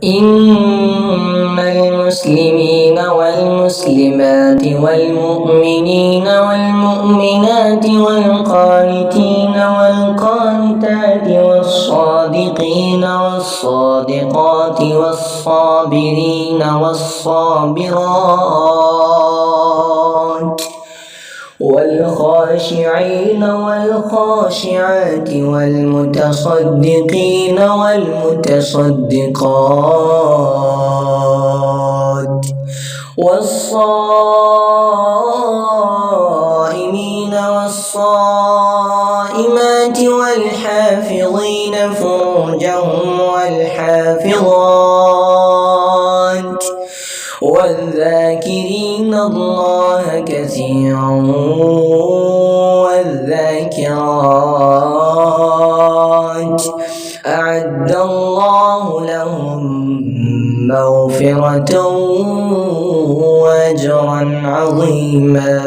إن المسلمين والمسلمات والمؤمنين والمؤمنات والقانتين والقانتات والصادقين والصادقات والصابرين والصابرات والخاشعين والخاشعات والمتصدقين والمتصدقات والصائمين والصائمات والحافظين فروجهم والحافظات والذاكرين الله كثيرا والذاكرات أعد الله لهم مغفرة وأجرا عظيما.